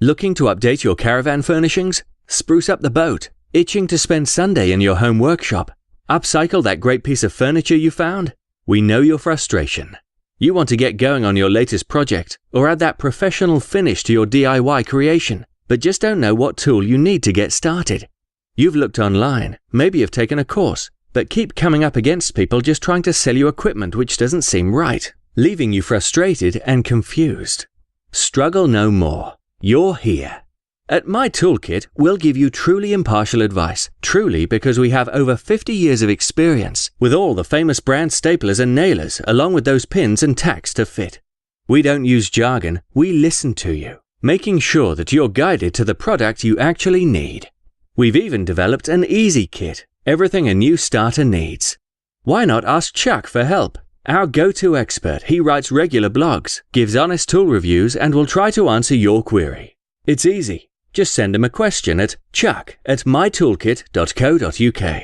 Looking to update your caravan furnishings? Spruce up the boat? Itching to spend Sunday in your home workshop? Upcycle that great piece of furniture you found? We know your frustration. You want to get going on your latest project or add that professional finish to your DIY creation, but just don't know what tool you need to get started. You've looked online, maybe you've taken a course, but keep coming up against people just trying to sell you equipment which doesn't seem right, leaving you frustrated and confused. Struggle no more. You're here. At MyToolkit, we'll give you truly impartial advice, truly because we have over 50 years of experience with all the famous brand staplers and nailers, along with those pins and tacks to fit. We don't use jargon, we listen to you, making sure that you're guided to the product you actually need. We've even developed an easy kit, everything a new starter needs. Why not ask Chuck for help? Our go-to expert, he writes regular blogs, gives honest tool reviews, and will try to answer your query. It's easy. Just send him a question at chuck@mytoolkit.co.uk.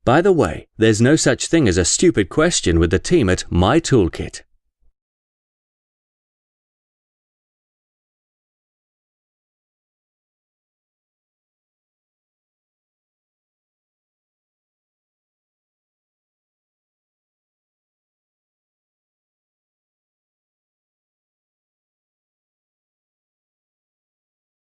By the way, there's no such thing as a stupid question with the team at MyToolkit.